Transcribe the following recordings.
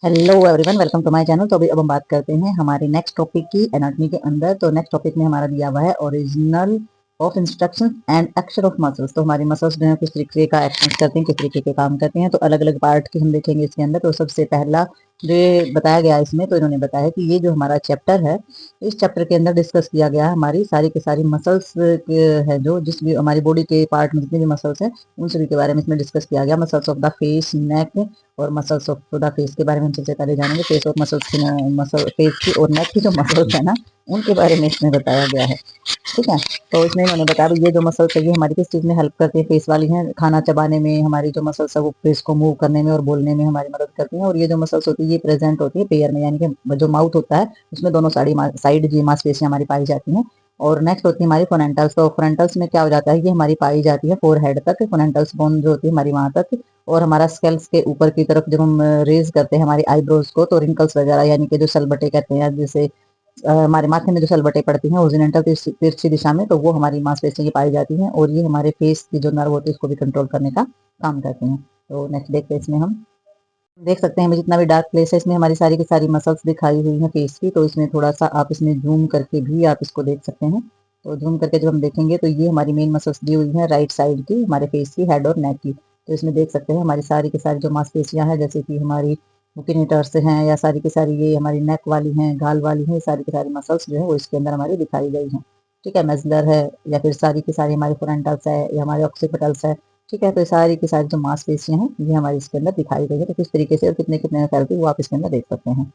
Hello everyone, welcome to my channel. तो अभी अब हम बात करते हैं हमारे नेक्स्ट टॉपिक की एनाटॉमी के अंदर। तो नेक्स्ट टॉपिक में हमारा दिया हुआ है original of instruction and action of muscles. तो हमारी मसल्स जो है किस तरीके का एक्शन करते हैं, किस तरीके के काम करते हैं, तो अलग अलग पार्ट की हम देखेंगे इसके अंदर। तो सबसे पहला जो ये बताया गया है इसमें, तो इन्होंने बताया कि ये जो हमारा चैप्टर है, इस चैप्टर के अंदर डिस्कस किया गया है हमारी सारी की सारी मसल्स है, जो जिस भी हमारी बॉडी के पार्ट में जितने भी मसल्स हैं उन सभी के बारे में इसमें डिस्कस किया गया। मसल्स ऑफ द फेस, नेक और मसल्स ऑफ द फेस के बारे में हम सबसे पहले जानेंगे। फेस और मसल्स की मसल फेस की और नेक की जो मसल्स है ना, उनके बारे में इसमें बताया गया है। ठीक है, तो इसमें इन्होंने बताया ये जो मसल्स है ये हमारी किस चीज़ में हेल्प करती है। फेस वाली हैं, खाना चबाने में हमारी जो मसल्स है वो फेस को मूव करने में और बोलने में हमारी मदद करती हैं। और ये जो मसल्स होती है ये प्रेजेंट होती है पेयर में, यानी कि जो माउथ होता है उसमें दोनों साइड जी मांसपेशियां हमारी पाई जाती हैं। और नेक्स्ट होती है हमारी फ्रंटल्स। तो फ्रंटल्स में क्या हो जाता है, ये हमारी पाई जाती है फोरहेड तक, फ्रंटल्स बोन जो होती है हमारी वहां तक। और हमारा स्केल्स के ऊपर की तरफ जब हम रेज करते हैं हमारी आईब्रोज को, तो रिंकल्स वगैरह यानी कि जो सलबटे कहते हैं, जैसे हमारे माथे में जो सलबटे पड़ती हैं ओरिजेंटल तिरछी दिशा में, तो वो हमारी मांसपेशियां पाई जाती हैं। और ये हमारे फेस की जो नर्व होती है उसको भी कंट्रोल करने का काम करते हैं। तो नेक्स्ट देखते हैं इसमें हम देख सकते हैं हमें जितना भी डार्क प्लेस है इसमें हमारी सारी की सारी मसल्स दिखाई हुई हैं फेस की। तो इसमें थोड़ा सा आप इसमें जूम करके भी आप इसको देख सकते हैं। तो जूम करके जब हम देखेंगे तो ये हमारी मेन मसल्स दी हुई हैं राइट साइड की, हमारे फेस की, हेड और नेक की। तो इसमें देख सकते हैं हमारी सारी की सारी जो मांसपेशियां हैं, जैसे कि हमारी बुकिनेटर्स हैं या सारी की सारी ये हमारी नेक वाली हैं, गाल वाली हैं, सारी की सारी मसल्स जो है वो इसके अंदर हमारी दिखाई गई हैं। ठीक है, मेजलर है या फिर सारी की सारी हमारी फ्रंटल्स है या हमारे ऑक्सीपिटल्स है। ठीक है, तो सारी की सारी जो मांसपेशियां हैं ये हमारी इसके अंदर दिखाई गई है। तो किस तरीके से और कितने कितने में फैलती है वो आप इसके अंदर देख सकते हैं।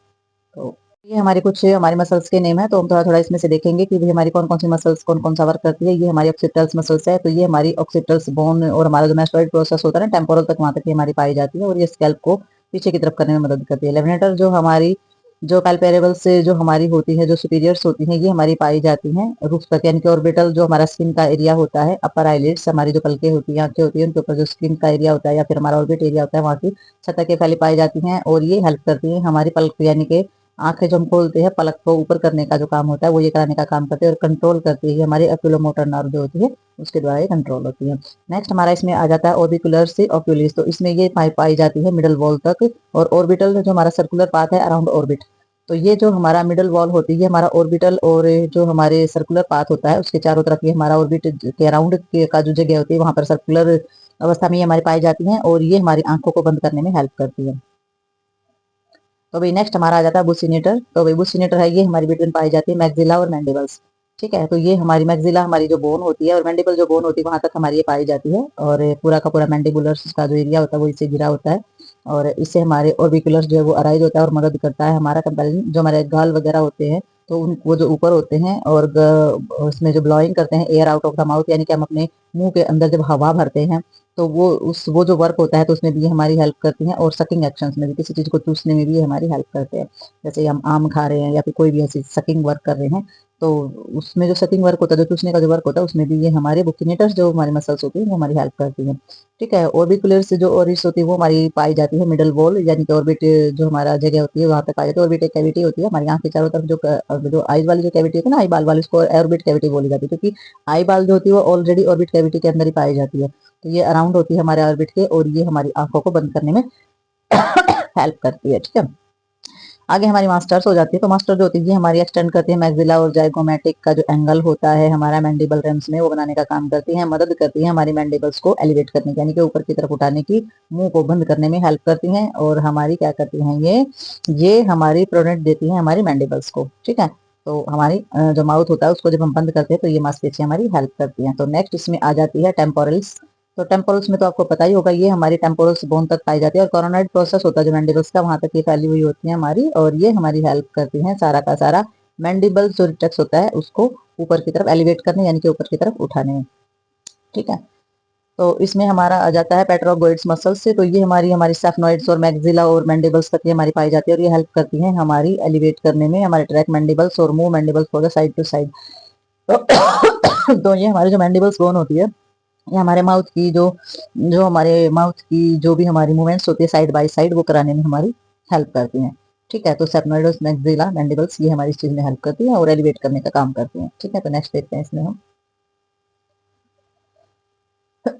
तो ये हमारे कुछ हमारी मसल्स के नेम है। तो हम थोड़ा थोड़ा इसमें से देखेंगे कि भाई हमारी कौन कौन सी मसल्स कौन कौन सा वर्क करती है। ये हमारी ऑक्सीपिटल्स मसल्स है, तो ये हमारी ऑक्सीपिटल्स बोन और हमारा जो मैस्टोइड प्रोसेस होता है ना टेम्पोरल तक, वहां तक ये हमारी पाई जाती है। और ये स्कैल्प को पीछे की तरफ करने में मदद करती है। लेविनेटर जो हमारी जो पैल्पेरेबल से जो हमारी होती है, जो सुपीरियर्स होती हैं, ये हमारी पाई जाती हैं रूफ तक, यानी कि ऑर्बिटल जो हमारा स्किन का एरिया होता है, अपर आईलिड्स हमारी जो पलके होती हैं, आंखें होती हैं, उनके ऊपर जो स्किन का एरिया होता है या फिर हमारा ऑर्बिट एरिया होता है, वहाँ की सतह के फैली पाई जाती हैं। और ये हेल्प करती हैं हमारी पलक, यानी कि आंखें जो हम खोलते हैं पलक को ऊपर करने का जो काम होता है वो ये कराने का काम करते हैं। और कंट्रोल करती है हमारी एक्युलोमोटर नर्व जो होती है उसके द्वारा ये कंट्रोल होती है। नेक्स्ट हमारा इसमें आ जाता है ऑर्बिकुलर से ऑक्यूलिस। तो इसमें ये पाई जाती है मिडल वॉल तक। और ऑर्बिटल जो हमारा सर्कुलर पाथ है अराउंड ऑर्बिट। तो ये जो हमारा मिडल वॉल होती है हमारा ऑर्बिटल, और जो हमारे सर्कुलर पाथ होता है उसके चारों तरफ ये हमारा ऑर्बिट के अराउंड का जो जगह होती है वहां पर सर्कुलर अवस्था में ये हमारी पाई जाती हैं। और ये हमारी आंखों को बंद करने में हेल्प करती है। तो भाई नेक्स्ट हमारा आ जाता है बुसिनेटर। तो भाई बुसिनेटर है, ये हमारी बिटवीन पाई जाती है मैक्सिला और मैंडिबल्स। ठीक है, तो ये हमारी मैक्सिला हमारी जो बोन होती है और मैंडिबल जो बोन होती है वहां तक हमारी ये पाई जाती है। और पूरा का पूरा मैंडिबुलर का जो एरिया होता है वो इससे घिरा होता है। और इससे हमारे ऑर्बिकुलर्स जो है वो अराइज होता है और मदद करता है हमारा कंपेरिजन जो हमारे गाल वगैरह होते हैं, तो उन वो जो ऊपर होते हैं और उसमें जो ब्लोइंग करते हैं air out of the mouth, यानी कि हम अपने मुंह के अंदर जब हवा भरते हैं तो वो जो वर्क होता है तो उसमें भी ये हमारी हेल्प करती हैं। और सकिंग एक्शंस में भी, किसी चीज को चूसने में भी ये हमारी हेल्प करते हैं। जैसे हम आम खा रहे हैं या फिर कोई भी ऐसी सकिंग वर्क कर रहे हैं, तो उसमें जो सकिंग वर्क होता है, जो चूसने का जो वर्क होता है, उसमें भी ये हमारे बुकिनेटर्स जो हमारी मसल्स होती है वो हमारी हेल्प करती हैं। ठीक है, ऑर्बिकुलर से जो ओरिस होती है वो हमारी पाई जाती है मिडल वॉल, यानी कि ऑर्बिट जो हमारा जगह होती है वहां तक पाई जाती है। ऑर्बिट एक कैविटी होती है हमारी आंख के चारों तरफ, जो आईज वाली जो कैविटी होती है ना, आई बाल वाली, उसको ऑर्बिट कैविटी बोली जाती है, क्योंकि आई बाल जो होती है वो ऑलरेडी ऑर्बिट कैविटी के अंदर ही पाई जाती है। तो ये अराउंड होती है हमारे ऑर्बिट के, और ये हमारी आंखों को बंद करने में हेल्प करती है। ठीक है, आगे हमारी मास्टर्स हो जाती है। तो मास्टर जो होती है हमारी एक्सटेंड करती है मैक्सिला और जाइगोमेटिक का जो एंगल होता है हमारा मैंडिबल रेम्स में, वो बनाने का काम करती है, मदद करती है हमारी मैंडिबल्स को एलिवेट करने की, यानी कि ऊपर की तरफ उठाने की, मुंह को बंद करने में हेल्प करती हैं। और हमारी क्या करती हैं ये हमारी प्रोडक्ट देती है हमारी मैंडिबल्स को। ठीक है, तो हमारी जो माउथ होता है उसको जब हम बंद करते हैं तो ये मांसपेशियां हमारी हेल्प करती हैं। तो नेक्स्ट इसमें आ जाती है टेम्पोरल्स। तो टेम्पोरल्स में तो आपको पता ही होगा ये हमारी टेम्पोरल्स बोन तक पाई जाती है। और कोरोनाइड प्रोसेस होता है जो मैंडिबल्स का, वहां तक ये फैली हुई होती है हमारी, और ये हमारी हेल्प करती हैं सारा का सारा मैंडिबल जो रिटेक्स होता है उसको ऊपर की तरफ एलिवेट करने, यानी कि ऊपर की तरफ उठाने में। ठीक है, तो इसमें हमारा आ जाता है पेट्रोगोइड्स मसल्स से। तो ये हमारी हमारी सैफनॉइड्स और मैक्सिला और मैंडिबल्स तक ये हमारी पाई जाती है, और ये हेल्प करती हैं हमारी एलिवेट करने में, हमारे ट्रैक मैंडिबल्स और move mandibles for the side to side. तो ये हमारी जो मैंडिबल्स बोन होती है ये हमारे माउथ की जो जो हमारे माउथ की जो भी हमारी मूवमेंट्स होती है साइड बाय साइड, वो कराने में हमारी हेल्प करती हैं। ठीक है, तो सेफनोइड्स मैक्सिला मैंडिबल्स ये हमारी इस चीज में हेल्प करती है और एलिवेट करने का काम करती हैं। ठीक है, तो नेक्स्ट देखते हैं इसमें हम। तो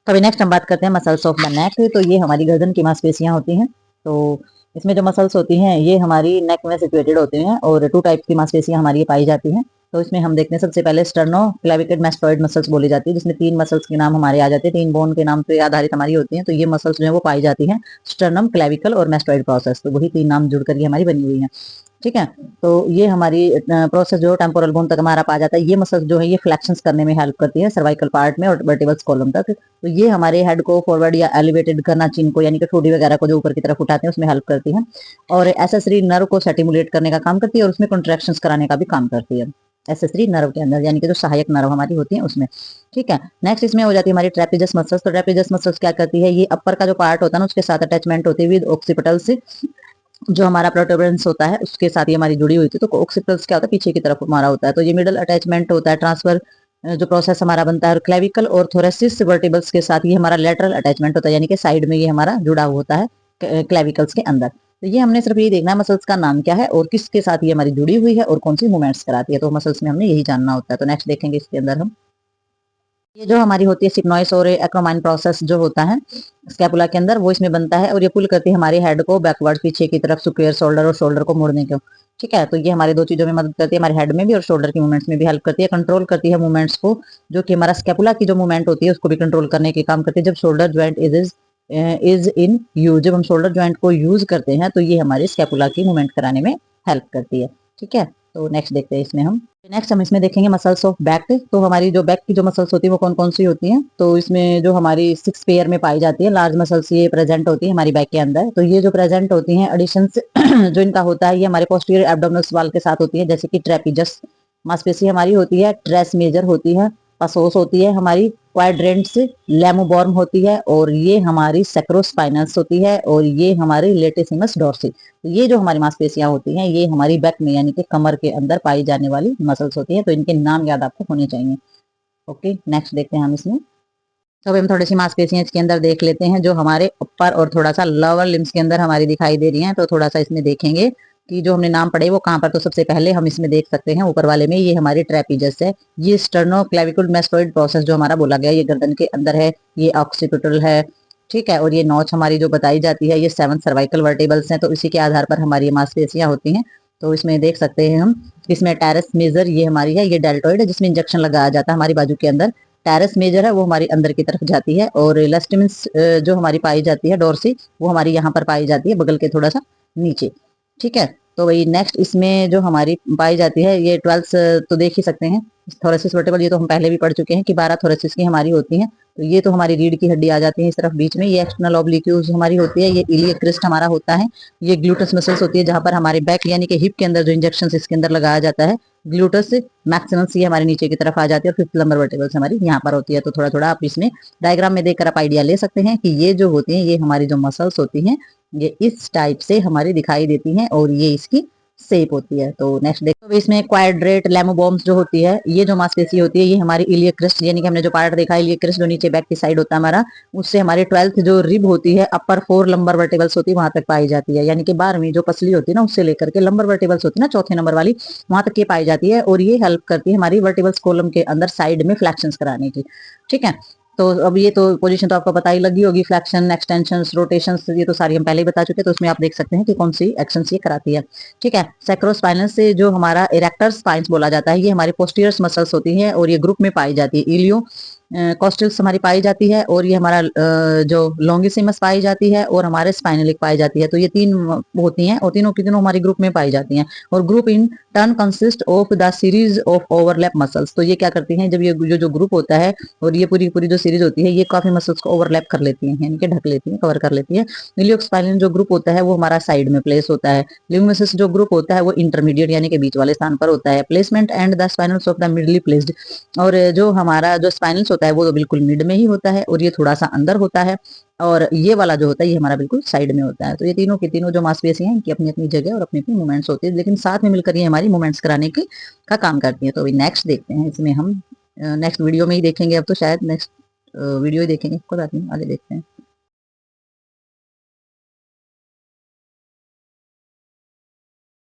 अभी नेक्स्ट हम बात करते हैं मसल्स ऑफ द नेक। तो ये हमारी गर्दन की मांसपेशियां होती हैं। तो इसमें जो मसल्स होती हैं ये हमारी नेक में सिचुएटेड होते हैं और 2 टाइप की मांसपेशियां हमारी पाई जाती हैं। तो इसमें हम देखते हैं सबसे पहले स्टर्नो क्लेविकेड मैस्टोइड मसल्स बोली जाती है, जिसमें 3 मसल्स के नाम हमारे आ जाते हैं, 3 बोन के नाम पे आधारित हमारी होती हैं। तो ये मसल्स जो है वो पाई जाती हैं स्टर्नम, क्लेविकल और मैस्टोइड प्रोसेस, तो वही 3 नाम जुड़कर ये हमारी बनी हुई है। ठीक है, तो ये हमारी प्रोसेस जो टेम्पोरल बोन तक हमारा पा जाता है। ये मसल्स जो है ये फ्लेक्शंस करने में हेल्प करती है सर्वाइकल पार्ट में और वर्टिब्रल कॉलम तक। तो ये हमारे हेड को फॉरवर्ड या एलिवेटेड करना, चिन को यानी कि ठोडी वगैरह को जो ऊपर की तरफ उठाते हैं उसमें हेल्प करती है, और एसेसरी नर्व को सेटिमुलेट करने का काम करती है और उसमें कॉन्ट्रैक्शंस कराने का भी काम करती है एसेसरी नर्व के अंदर, यानी कि जो सहायक नर्व हमारी होती है उसमें। ठीक है, नेक्स्ट इसमें हो जाती है हमारी ट्रेपेजियस मसल्स। तो ट्रेपेजियस मसल्स क्या करती है, ये अपर का जो पार्ट होता है ना उसके साथ अटैचमेंट होती है विद ऑक्सीपिटल से, जो हमारा प्रोटोबरेंस होता है उसके साथ ये हमारी जुड़ी हुई थी। तो ऑक्सीपिटल्स क्या होता है, पीछे की तरफ हमारा होता है। तो ये मिडल अटैचमेंट होता है, ट्रांसफर जो प्रोसेस हमारा बनता है। और क्लेविकल और थोरेसिस वर्टिबल्स के साथ ये हमारा लेटरल अटैचमेंट होता है, यानी कि साइड में ये हमारा जुड़ा हुआ होता है क्लेविकल्स के अंदर। तो ये हमने सिर्फ ये देखना है मसल्स का नाम क्या है और किसके साथ ये हमारी जुड़ी हुई है और कौन सी मूवमेंट्स कराती है। तो मसल्स में हमने यही जानना होता है। तो नेक्स्ट देखेंगे इसके अंदर हम, ये जो हमारी होती है सिग्नोइस और एक्रोमाइन प्रोसेस जो होता है स्कैपुला के अंदर, वो इसमें बनता है और ये पुल करती है हमारे हेड को बैकवर्ड पीछे की तरफ, सुक्योर शोल्डर और शोल्डर को मोड़ने को। ठीक है, तो ये हमारे 2 चीजों में मदद करती है, हमारे हेड में भी और शोल्डर की मूवमेंट्स में भी हेल्प करती है। कंट्रोल करती है मूवमेंट्स को, जो कि हमारा स्कैपुला की जो मूवमेंट होती है उसको भी कंट्रोल करने के काम करती है। जब shoulder joint is in use, जब हम शोल्डर ज्वाइंट को यूज करते हैं तो ये हमारे स्कैपुला की मूवमेंट कराने में हेल्प करती है। ठीक है, तो नेक्स्ट देखते हैं इसमें हम, नेक्स्ट हम इसमें देखेंगे मसल्स ऑफ बैक। तो हमारी जो बैक की जो मसल्स होती है वो कौन कौन सी होती हैं, तो इसमें जो हमारी 6 पेयर में पाई जाती है लार्ज मसल्स ये प्रेजेंट होती है हमारी बैक के अंदर। तो ये जो प्रेजेंट होती हैं एडिशंस जो इनका होता है ये हमारे पोस्टीरियर एब्डोमिनल वॉल के साथ होती है, जैसे कि ट्रेपीजस मांसपेशी हमारी होती है, ट्रेस मेजर होती है, पसोस होती है हमारी, क्वाड्रेंट्स लेमोबॉर्म होती है, और ये हमारी सैक्रोस्पाइनल्स होती है, और ये हमारी लेटिसिमस डोर्सी। तो ये जो हमारी मांसपेशियां होती हैं ये हमारी बैक में यानी कि कमर के अंदर पाई जाने वाली मसल्स होती हैं। तो इनके नाम याद आपको होने चाहिए। ओके, नेक्स्ट देखते हैं हम इसमें। तो हम थोड़ी सी मांसपेशियां इसके अंदर देख लेते हैं जो हमारे अपर और थोड़ा सा लोअर लिम्स के अंदर हमारी दिखाई दे रही हैं। तो थोड़ा सा इसमें देखेंगे कि जो हमने नाम पढ़े वो कहाँ पर। तो सबसे पहले हम इसमें देख सकते हैं ऊपर वाले में ये हमारी ट्रेपीजस है, ये स्टर्नो क्लेविकुल मैस्टोइड प्रोसेस जो हमारा बोला गया ये गर्दन के अंदर है, ये ऑक्सीपिटल है। ठीक है, और ये नॉच हमारी जो बताई जाती है ये 7 सर्वाइकल वर्टिबल्स हैं। तो इसी के आधार पर हमारी मांसपेशियां होती हैं। तो इसमें देख सकते हैं हम, इसमें टेरेस मेजर ये हमारी है, ये डेल्टोइड है जिसमें इंजेक्शन लगाया जाता है हमारी बाजू के अंदर। टेरेस मेजर है वो हमारी अंदर की तरफ जाती है, और लेस्टिमिस जो हमारी पाई जाती है डोर्सी वो हमारी यहाँ पर पाई जाती है बगल के थोड़ा सा नीचे। ठीक है, तो वही नेक्स्ट इसमें जो हमारी पाई जाती है ये 12 तो देख ही सकते हैं थोरेसिस वर्टिबल, ये तो हम पहले भी पढ़ चुके हैं कि 12 थोरेसिस की हमारी होती हैं। तो ये तो हमारी रीढ़ की हड्डी आ जाती है इस तरफ बीच में, ये एक्सटर्नल ऑब्लिक्यूज हमारी होती है, ये इलियक क्रिस्ट हमारा होता है, ये ग्लूटस मसल्स होती है जहां पर हमारे बैक यानी कि हिप के अंदर जो इंजेक्शन इसके अंदर लगाया जाता है, ग्लूटस मैक्सिमस ये हमारे नीचे की तरफ आ जाती है, और फिफ्थ लंबर वर्टिबल्स हमारी यहाँ पर होती है। तो थोड़ा थोड़ा आप इसमें डायग्राम में देखकर आप आइडिया ले सकते हैं कि ये जो होती हैं ये हमारी जो मसल्स होती हैं ये इस टाइप से हमारी दिखाई देती हैं, और ये इसकी शेप होती है। तो नेक्स्ट देखो, तो इसमें क्वाड्रेट लेमोबॉम्स जो होती है ये जो मांसपेशी होती है ये हमारी इलियक क्रिस्ट, यानी कि हमने जो पार्ट देखा इलियक क्रिस्ट जो नीचे बैक की साइड होता है हमारा, उससे हमारी 12th जो रिब होती है अपर 4 लंबर वर्टिबल्स होती है वहां तक पाई जाती है, यानी कि 12वीं जो पसली होती है ना उससे लेकर के लंबर वर्टिबल्स होती है ना चौथे नंबर वाली वहां तक ये पाई जाती है, और ये हेल्प करती है हमारी वर्टिबल्स कॉलम के अंदर साइड में फ्लैक्शंस कराने की। ठीक है, तो अब ये तो पोजीशन तो आपको पता ही लगी होगी, फ्लैक्शन, एक्सटेंशंस, रोटेशंस ये तो सारी हम पहले ही बता चुके हैं। तो उसमें आप देख सकते हैं कि कौन सी एक्शंस ये कराती है। ठीक है, सैक्रोस्पाइनल से जो हमारा इरेक्टर स्पाइन्स बोला जाता है ये हमारी पोस्टीरियर मसल्स होती हैं, और ये ग्रुप में पाई जाती है, इलियो कॉस्टल्स हमारी पाई जाती है, और ये हमारा जो लॉन्गिसिमस पाई जाती है, और हमारे स्पाइनलिक पाई जाती है। तो ये 3 होती हैं, और तीनों की तीनों हमारी ग्रुप में पाई जाती हैं, और group in turn consist of the series of overlap muscles. तो ये क्या करती हैं, जब ये जो ग्रुप होता है और ये पूरी पूरी जो सीरीज होती है ये काफी मसल्स को ओवरलैप कर लेती हैं, यानी कि ढक लेती हैं, कवर कर लेती है। इलियोस्पाइनल जो ग्रुप होता है वो हमारा साइड में प्लेस होता है। लिम्फोसिस जो ग्रुप होता है वो इंटरमीडिएट यानी कि बीच वाले स्थान पर होता है। Placement and the spinals of the medially placed, और जो हमारा जो स्पाइनल्स होता है वो तो बिल्कुल मिड में ही होता है, और ये थोड़ा सा अंदर होता है, और ये वाला जो होता है ये हमारा बिल्कुल साइड में होता है। तो ये तीनों की तीनों जो मांसपेशियां हैं इनकी अपनी अपनी जगह और अपनी अपनी मूवमेंट्स होती है, लेकिन साथ में मिलकर ये हमारी मूवमेंट्स कराने की का काम करती है। तो अभी नेक्स्ट देखते हैं इसमें हम, नेक्स्ट वीडियो में ही देखेंगे, अब तो शायद नेक्स्ट वीडियो ही देखेंगे, कोई बात नहीं आगे देखते हैं।